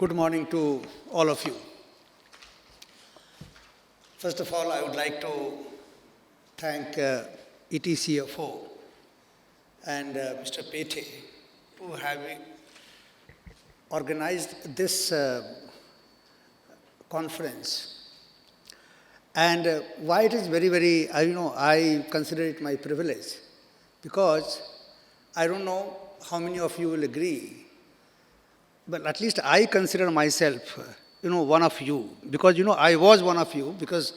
Good morning to all of you. First of all, I would like to thank ETCFO and Mr. Pete to have organized this conference. And why it is very, I consider it my privilege, because I don't know how many of you will agree, but at least I consider myself, one of you, because, I was one of you, because,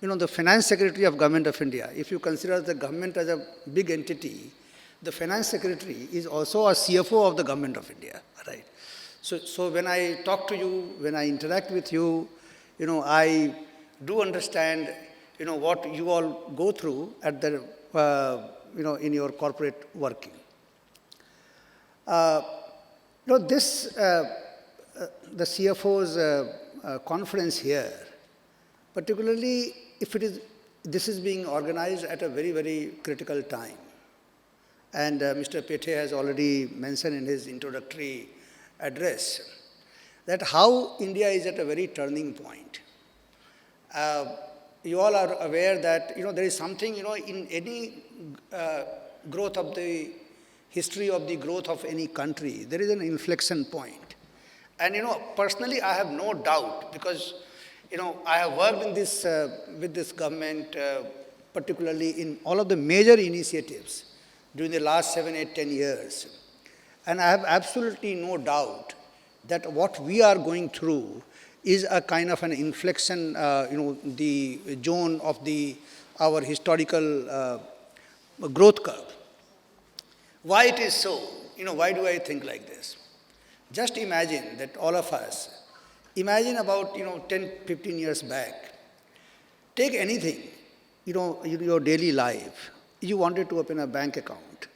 the Finance Secretary of Government of India, if you consider the government as a big entity, the Finance Secretary is also a CFO of the Government of India, right? So when I talk to you, when I interact with you, I do understand, what you all go through at the, in your corporate working. The CFO's conference here, particularly if this is being organized at a very critical time. And Mr. Pete has already mentioned in his introductory address that how India is at a very turning point. You all are aware that, there is something, in any growth of the history of the growth of any country, there is an inflection point. And, personally, I have no doubt, because, I have worked in this, with this government, particularly in all of the major initiatives during the last 7, 8, 10 years. And I have absolutely no doubt that what we are going through is a kind of an inflection, the zone of our historical growth curve. Why it is so? Why do I think like this? Just imagine that all of us, imagine about, 10, 15 years back, take anything, your daily life. You wanted to open a bank account.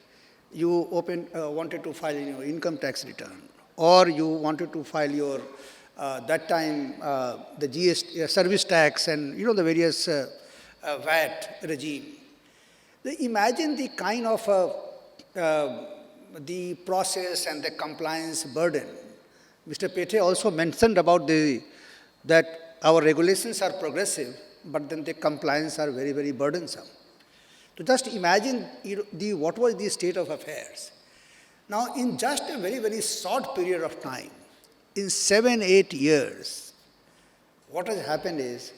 You wanted to file your income tax return, or you wanted to file your, that time, the GST, service tax and, the various VAT regime. Imagine the kind of the process and the compliance burden. Mr. Pete also mentioned about that our regulations are progressive, but then the compliance are very burdensome. So just imagine what was the state of affairs. Now, in just a very short period of time, in 7, 8 years, what has happened is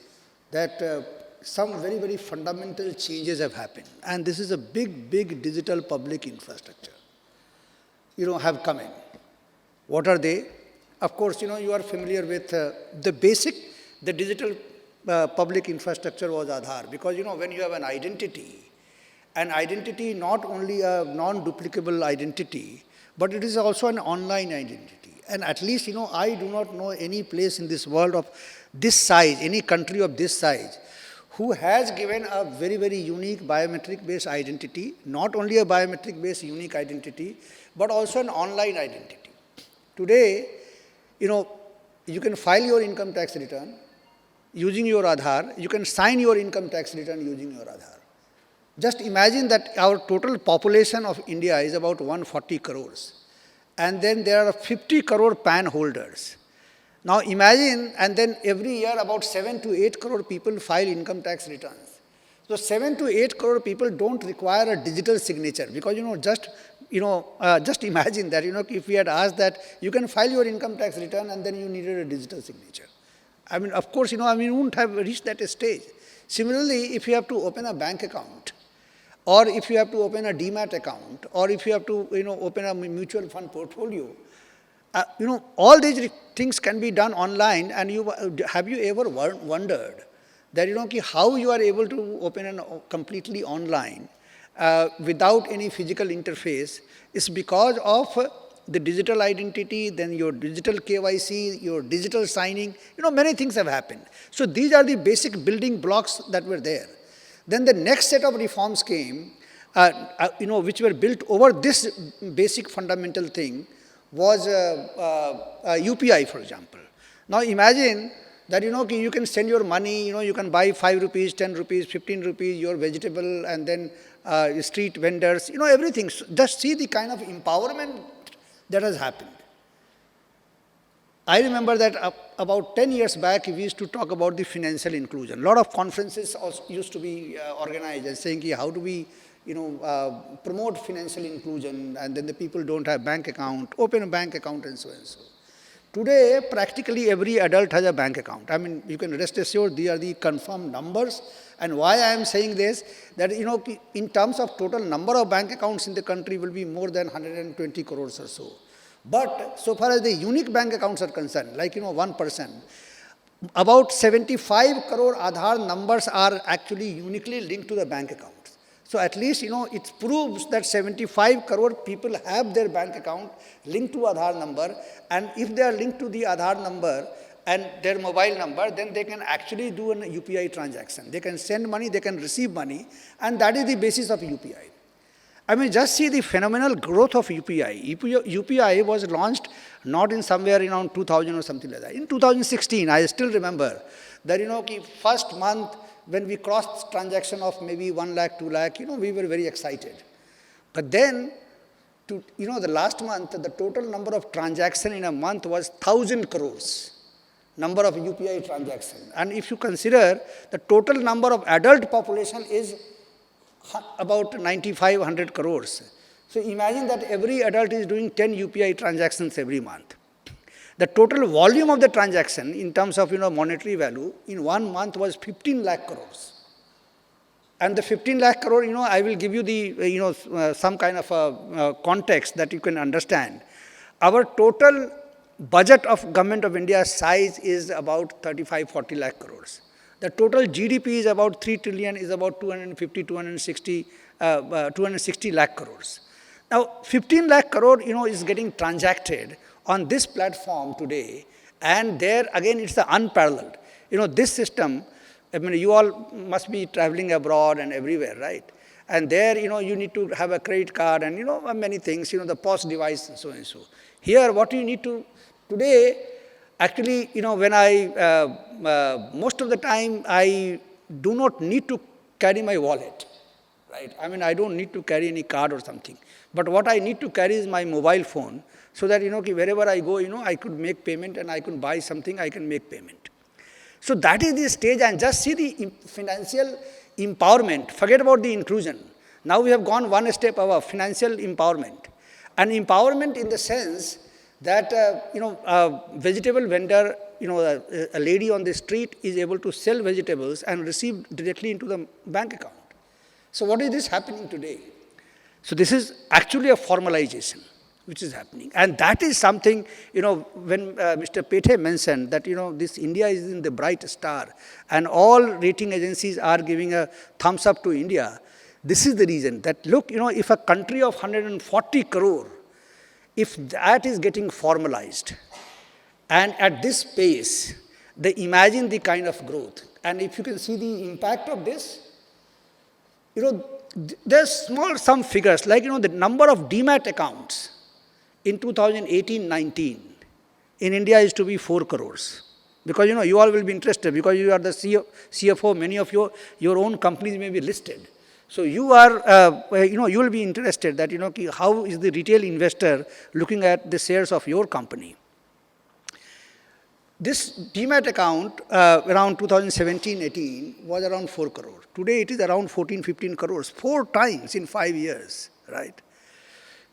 that some very fundamental changes have happened. And this is a big digital public infrastructure, have come in. What are they? Of course, you are familiar with the digital public infrastructure was Aadhaar. Because, when you have an identity not only a non-duplicable identity, but it is also an online identity. And at least, I do not know any place in this world of this size, any country of this size, who has given a very unique biometric-based identity, not only a biometric-based unique identity, but also an online identity. Today, you can file your income tax return using your Aadhaar. You can sign your income tax return using your Aadhaar. Just imagine that our total population of India is about 140 crores. And then there are 50 crore PAN holders. Now imagine, and then every year about 7 to 8 crore people file income tax returns. So 7 to 8 crore people don't require a digital signature, because just imagine that if we had asked that you can file your income tax return and then you needed a digital signature. I mean, of course, we wouldn't have reached that stage. Similarly, if you have to open a bank account, or if you have to open a demat account, or if you have to open a mutual fund portfolio, all these things can be done online. And have you ever wondered that how you are able to open a completely online without any physical interface? Is because of the digital identity, then your digital KYC, your digital signing. Many things have happened. So these are the basic building blocks that were there. Then the next set of reforms came, which were built over this basic fundamental thing, was UPI, for example. Now imagine that you can send your money, you can buy 5 rupees, 10 rupees, 15 rupees, your vegetable, and then street vendors, everything. So just see the kind of empowerment that has happened. I remember that about 10 years back, we used to talk about the financial inclusion. A lot of conferences also used to be organized and saying, how do we promote financial inclusion, and then the people don't have bank account, open a bank account, and so and so. Today, practically every adult has a bank account. I mean, you can rest assured these are the confirmed numbers. And why I am saying this, that in terms of total number of bank accounts in the country will be more than 120 crores or so. But so far as the unique bank accounts are concerned, like 1%, about 75 crore Aadhaar numbers are actually uniquely linked to the bank account. So at least, it proves that 75 crore people have their bank account linked to Aadhaar number, and if they are linked to the Aadhaar number and their mobile number, then they can actually do an UPI transaction. They can send money, they can receive money, and that is the basis of UPI. I mean, just see the phenomenal growth of UPI. UPI was launched not in somewhere around 2000 or something like that. In 2016, I still remember that, first month, when we crossed transaction of maybe 1 lakh, 2 lakh, we were very excited. But then, the last month, the total number of transactions in a month was 1,000 crores, number of UPI transactions. And if you consider the total number of adult population is about 9,500 crores. So imagine that every adult is doing 10 UPI transactions every month. The total volume of the transaction in terms of monetary value in 1 month was 15 lakh crores. And the 15 lakh crore, I will give you the some kind of a context that you can understand. Our total budget of Government of India's size is about 35-40 lakh crores. The total GDP is about 3 trillion, is about 260 lakh crores. Now, 15 lakh crore, is getting transacted on this platform today, and there again it's unparalleled. This system, I mean, you all must be traveling abroad and everywhere, right? And there, you need to have a credit card and, many things, the POS device and so and so. Here, what you need to, today, actually, when most of the time, I do not need to carry my wallet, right? I mean, I don't need to carry any card or something. But what I need to carry is my mobile phone, so that, wherever I go, I could make payment, and I could buy something, I can make payment. So that is the stage, and just see the financial empowerment. Forget about the inclusion. Now we have gone one step above, financial empowerment. And empowerment in the sense that, a vegetable vendor, a lady on the street is able to sell vegetables and receive directly into the bank account. So what is this happening today? So this is actually a formalization which is happening. And that is something, when Mr. Pethe mentioned that, this India is in the bright star and all rating agencies are giving a thumbs up to India, this is the reason that, look, if a country of 140 crore, if that is getting formalized, and at this pace, they imagine the kind of growth. And if you can see the impact of this, there's some figures, like, the number of demat accounts in 2018-19 in India is to be 4 crores. Because, you all will be interested, because you are the CFO, many of your own companies may be listed. So you are, you will be interested that, how is the retail investor looking at the shares of your company. This demat account around 2017-18 was around 4 crore. Today it is around 14-15 crores, 4 times in 5 years, right?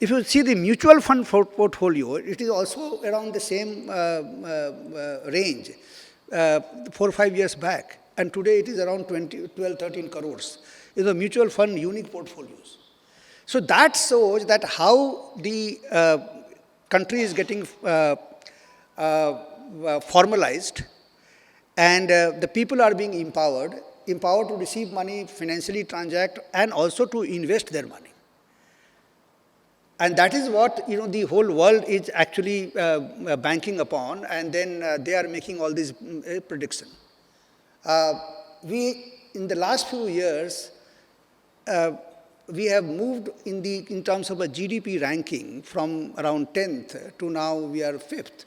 If you see the mutual fund portfolio, it is also around the same range 4 or 5 years back. And today it is around 12-13 crores. Is the mutual fund unique portfolios. So that shows that how the country is getting formalized, and the people are being empowered to receive money, financially transact, and also to invest their money. And that is what, the whole world is actually banking upon, and then they are making all these predictions. In the last few years, we have moved in terms of a GDP ranking from around 10th to now we are 5th.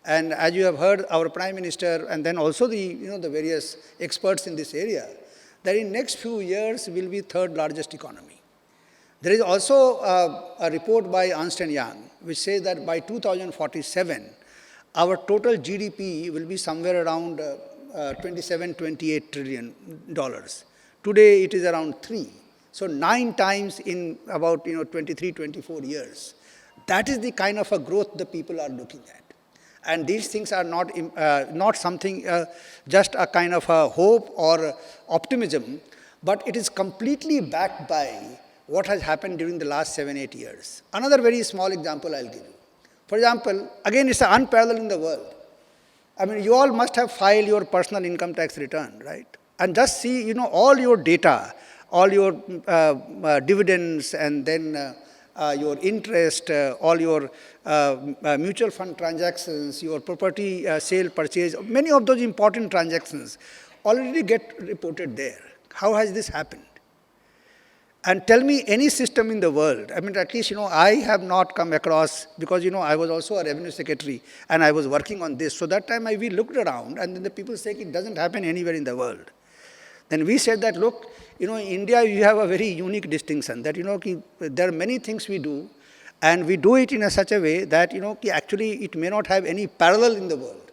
And as you have heard, our Prime Minister and then also the various experts in this area, that in next few years will be 3rd largest economy. There is also a report by Ernst & Young which says that by 2047, our total GDP will be somewhere around 27, 28 trillion dollars. Today it is around 3. So 9 times in about 23, 24 years. That is the kind of a growth the people are looking at. And these things are not something, just a kind of a hope or optimism, but it is completely backed by what has happened during the last 7, 8 years. Another very small example I'll give you. For example, again, it's unparalleled in the world. I mean, you all must have filed your personal income tax return, right? And just see, all your data, all your dividends, and then your interest, all your mutual fund transactions, your property sale, purchase, many of those important transactions already get reported there. How has this happened? And tell me any system in the world. I mean, at least, I have not come across, because, I was also a revenue secretary and I was working on this. So that time we looked around and then the people say it doesn't happen anywhere in the world. Then we said that, look, in India, you have a very unique distinction that, there are many things we do and we do it in such a way that, actually it may not have any parallel in the world.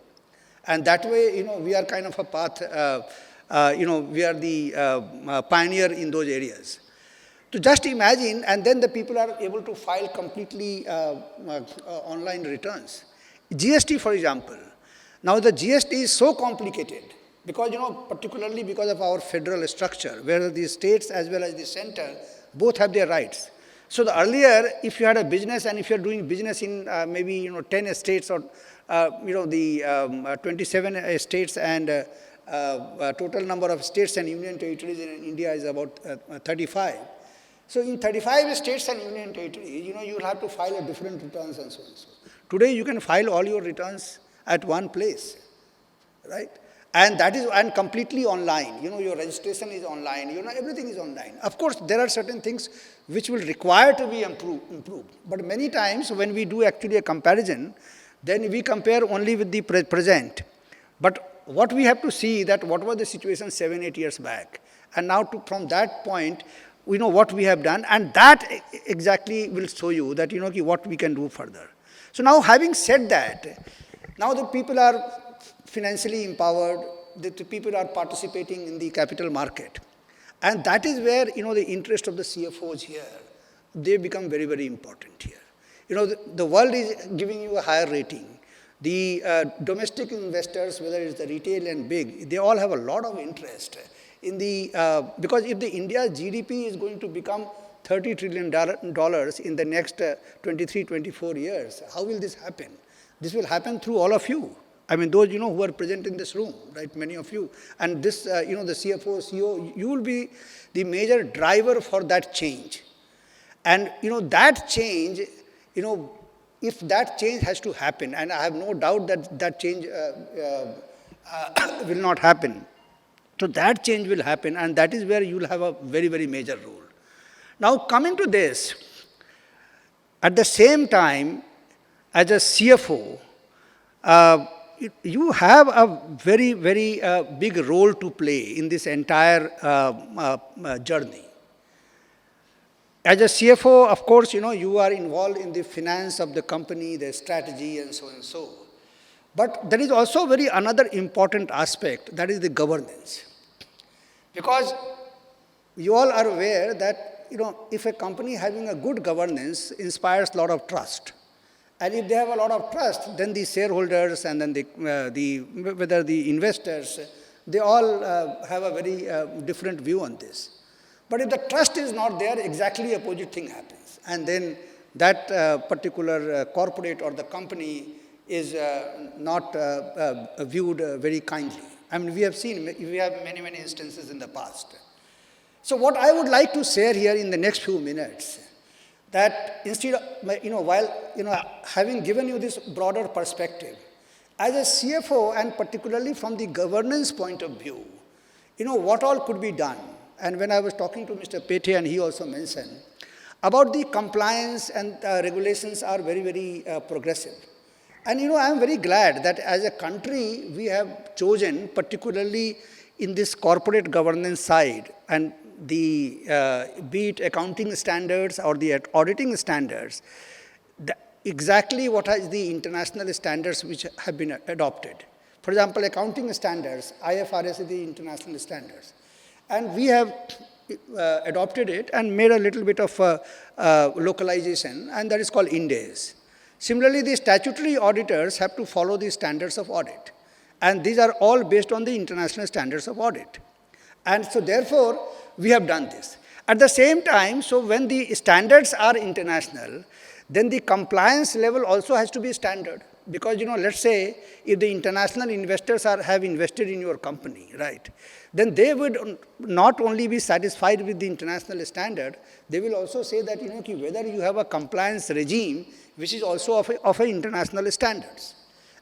And that way, we are kind of a path, we are the pioneer in those areas. To just imagine, and then the people are able to file completely online returns. GST, for example. Now the GST is so complicated because, particularly because of our federal structure, where the states as well as the center both have their rights. So the earlier, if you had a business and if you're doing business in maybe 10 states or the 27 states and total number of states and union territories in India is about 35. So in 35 states and union territories, you will have to file a different returns and so on and so. Today you can file all your returns at one place, right? And that is completely online. Your registration is online. Everything is online. Of course, there are certain things which will require to be improved. But many times when we do actually a comparison, then we compare only with the present. But what we have to see that what was the situation 7, 8 years back. And now from that point, we know what we have done, and that exactly will show you that, what we can do further. So now having said that, now the people are financially empowered, the people are participating in the capital market. And that is where, the interest of the CFOs here, they become very, very important here. The world is giving you a higher rating. The domestic investors, whether it's the retail and big, they all have a lot of interest in the, because if the India's GDP is going to become $30 trillion in the next 23, 24 years, how will this happen? This will happen through all of you. I mean, those, who are present in this room, right, many of you. And this, the CFO, CEO, you will be the major driver for that change. And, that change, if that change has to happen, and I have no doubt that that change will not happen. So that change will happen, and that is where you will have a very, very major role. Now, coming to this, at the same time, as a CFO, you have a very, very big role to play in this entire journey. As a CFO, of course, you are involved in the finance of the company, the strategy, and so and so. But there is also another important aspect, that is the governance. Because you all are aware that, if a company having a good governance inspires a lot of trust. And if they have a lot of trust, then the shareholders and then whether the investors, they all have a very different view on this. But if the trust is not there, exactly opposite thing happens. And then that particular corporate or the company is not viewed very kindly. I mean, we have many, many instances in the past. So what I would like to share here in the next few minutes, that instead of, while, having given you this broader perspective, as a CFO and particularly from the governance point of view, what all could be done. And when I was talking to Mr. Pete, and he also mentioned, about the compliance and regulations are very, very progressive. And I am very glad that as a country, we have chosen, particularly in this corporate governance side, and the be it accounting standards or the auditing standards, exactly what are the international standards which have been adopted. For example, accounting standards, IFRS is the international standards. And we have adopted it and made a little bit of localization, and that is called Ind AS. Similarly, the statutory auditors have to follow the standards of audit. And these are all based on the international standards of audit. And so therefore, we have done this. At the same time, so when the standards are international, then the compliance level also has to be standard. Because, let's say, if the international investors have invested in your company, right, then they would not only be satisfied with the international standard, they will also say that, whether you have a compliance regime which is also of international standards.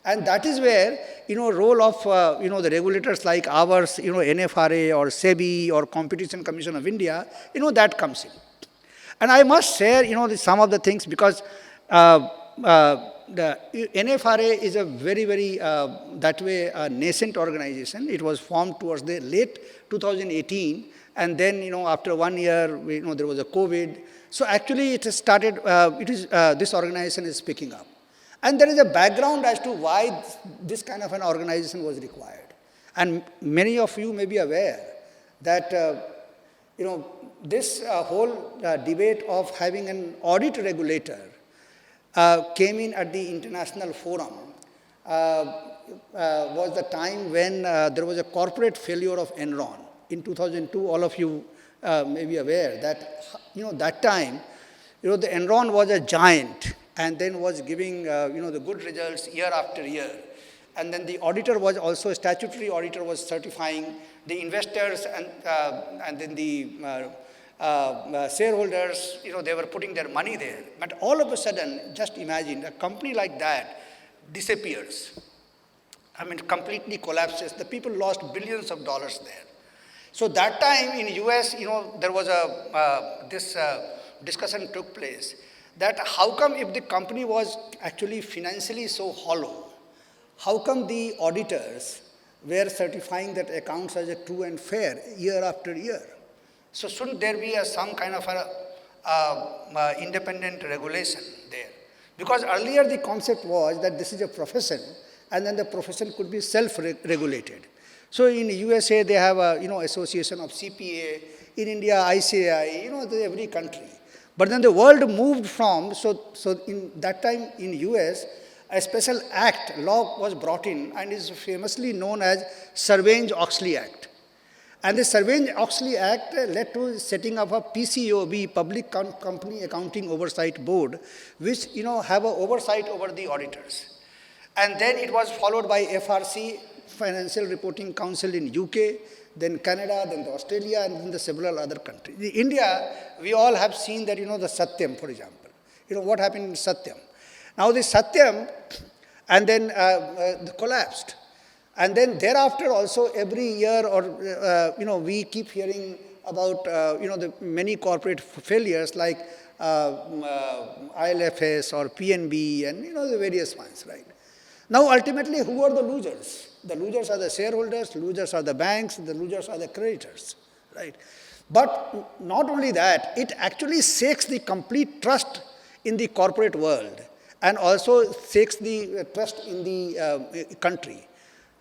And that is where, role of, the regulators like ours, NFRA or SEBI or Competition Commission of India, that comes in. And I must share, some of the things because the NFRA is a very, very, that way, nascent organization. It was formed towards the late 2018, and then, after 1 year, there was a COVID. So actually, it has started, this organization is picking up. And there is a background as to why this kind of an organization was required. And many of you may be aware that, this whole debate of having an audit regulator came in at the international forum, was the time when there was a corporate failure of Enron. In 2002, all of you may be aware that, that time, the Enron was a giant and then was giving, the good results year after year. And then the auditor was also, a statutory auditor was certifying the investors and then the shareholders, they were putting their money there. But all of a sudden, just imagine, a company like that disappears. I mean, completely collapses. The people lost billions of dollars there. So that time in US, there was this discussion took place that how come if the company was actually financially so hollow, how come the auditors were certifying that accounts as a true and fair year after year? So shouldn't there be some kind of independent regulation there? Because earlier the concept was that this is a profession and then the profession could be self-regulated. So in USA they have a association of CPA, in India ICAI, every country. But then the world moved from, so in that time in US, a special law was brought in and is famously known as Sarbanes-Oxley Act. And the Sarbanes-Oxley Act led to setting up a PCOB, Public Company Accounting Oversight Board, which have an oversight over the auditors. And then it was followed by FRC, Financial Reporting Council in UK, then Canada, then Australia, and then the several other countries. In India, we all have seen that, the Satyam, for example. What happened in Satyam? Now the Satyam, and then collapsed. And then thereafter also every year or, we keep hearing about, the many corporate failures like ILFS or PNB and, the various ones, right? Now ultimately, who are the losers? The losers are the shareholders, losers are the banks, the losers are the creditors, right? But not only that, it actually shakes the complete trust in the corporate world and also shakes the trust in the country.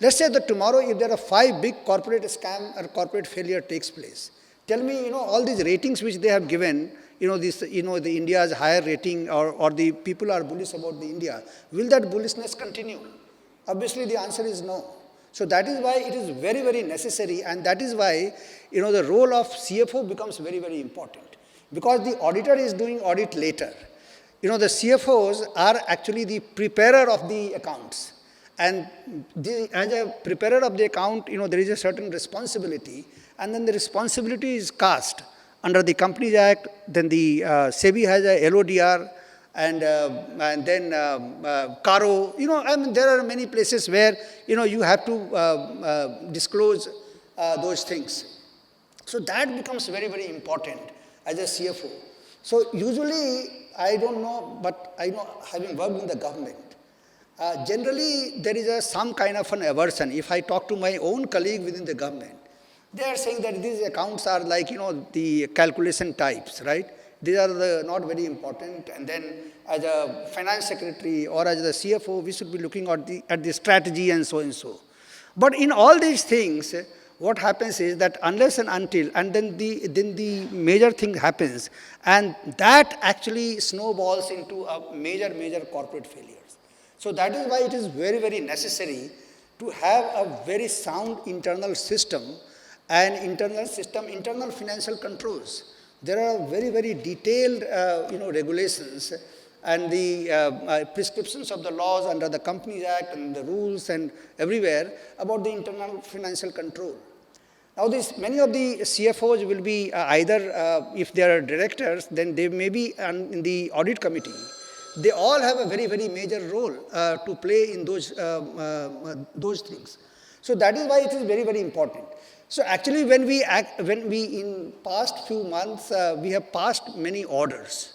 Let's say that tomorrow if there are 5 big corporate scam or corporate failure takes place, tell me, all these ratings which they have given, the India's higher rating or the people are bullish about the India, will that bullishness continue? Obviously the answer is no. So that is why it is very, very necessary, and that is why, the role of CFO becomes very, very important. Because the auditor is doing audit later. The CFOs are actually the preparer of the accounts. And as a preparer of the account, there is a certain responsibility, and then the responsibility is cast under the Companies Act, then the SEBI has a LODR, and then CARO, there are many places where, you have to disclose those things. So that becomes very, very important as a CFO. So usually, I don't know, but I know, having worked in the government, generally there is some kind of an aversion. If I talk to my own colleague within the government, they are saying that these accounts are like, the calculation types, right? These are not very important. And then as a finance secretary or as the CFO, we should be looking at the strategy and so and so. But in all these things, what happens is that unless and until, and then the major thing happens, and that actually snowballs into a major corporate failures. So that is why it is very, very necessary to have a very sound internal system and internal financial controls. There are very, very detailed regulations and the prescriptions of the laws under the Companies Act and the rules and everywhere about the internal financial control. Now, many of the CFOs will be either, if they are directors, then they may be in the audit committee. They all have a very, very major role to play in those things. So that is why it is very, very important. So actually, when we in past few months, we have passed many orders.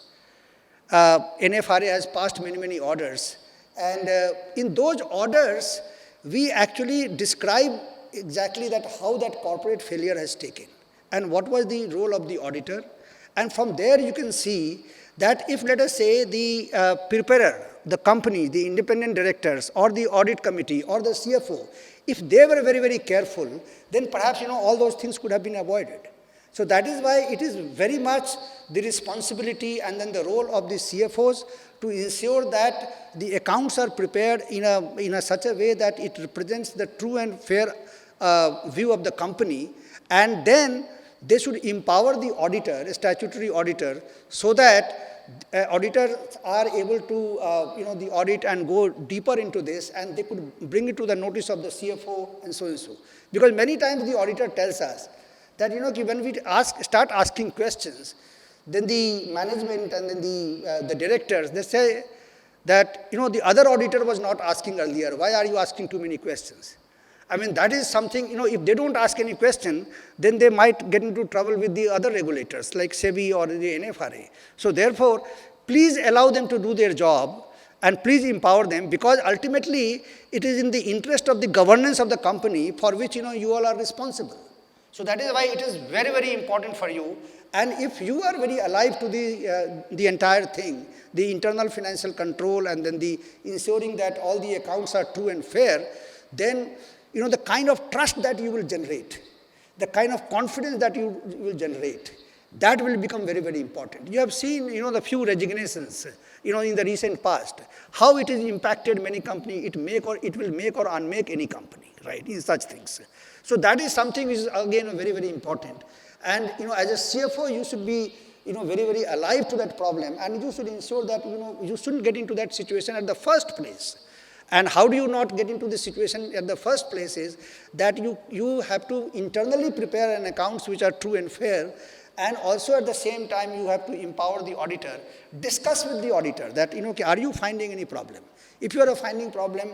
NFRA has passed many orders. And in those orders, we actually describe exactly how that corporate failure has taken and what was the role of the auditor. And from there, you can see that if, let us say, the preparer, the company, the independent directors, or the audit committee, or the CFO, if they were very, very careful, then perhaps, all those things could have been avoided. So that is why it is very much the responsibility and then the role of the CFOs to ensure that the accounts are prepared in such a way that it represents the true and fair view of the company, and then they should empower the auditor, a statutory auditor, so that auditors are able to, the audit and go deeper into this, and they could bring it to the notice of the CFO and so and so. Because many times the auditor tells us that, when we start asking questions, then the management and then the directors, they say that, the other auditor was not asking earlier. Why are you asking too many questions? I mean, that is something, if they don't ask any question, then they might get into trouble with the other regulators like SEBI or the NFRA. So therefore, please allow them to do their job and please empower them, because ultimately it is in the interest of the governance of the company for which, you all are responsible. So that is why it is very, very important for you. And if you are very alive to the entire thing, the internal financial control and then the ensuring that all the accounts are true and fair, then the kind of trust that you will generate, the kind of confidence that you will generate, that will become very, very important. You have seen, the few resignations, in the recent past, how it has impacted many companies. It will make or unmake any company, right, in such things. So that is something which is, again, very, very important. And, as a CFO, you should be, very, very alive to that problem, and you should ensure that, you shouldn't get into that situation at the first place. And how do you not get into this situation at the first place is that you have to internally prepare an accounts which are true and fair, and also at the same time you have to empower the auditor, discuss with the auditor that, are you finding any problem? If you are finding problem,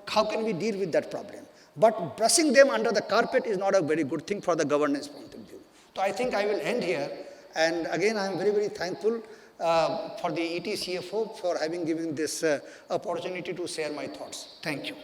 how can we deal with that problem? But brushing them under the carpet is not a very good thing for the governance point of view. So I think I will end here. And again, I am very, very thankful for the ETCFO for having given this opportunity to share my thoughts. Thank you.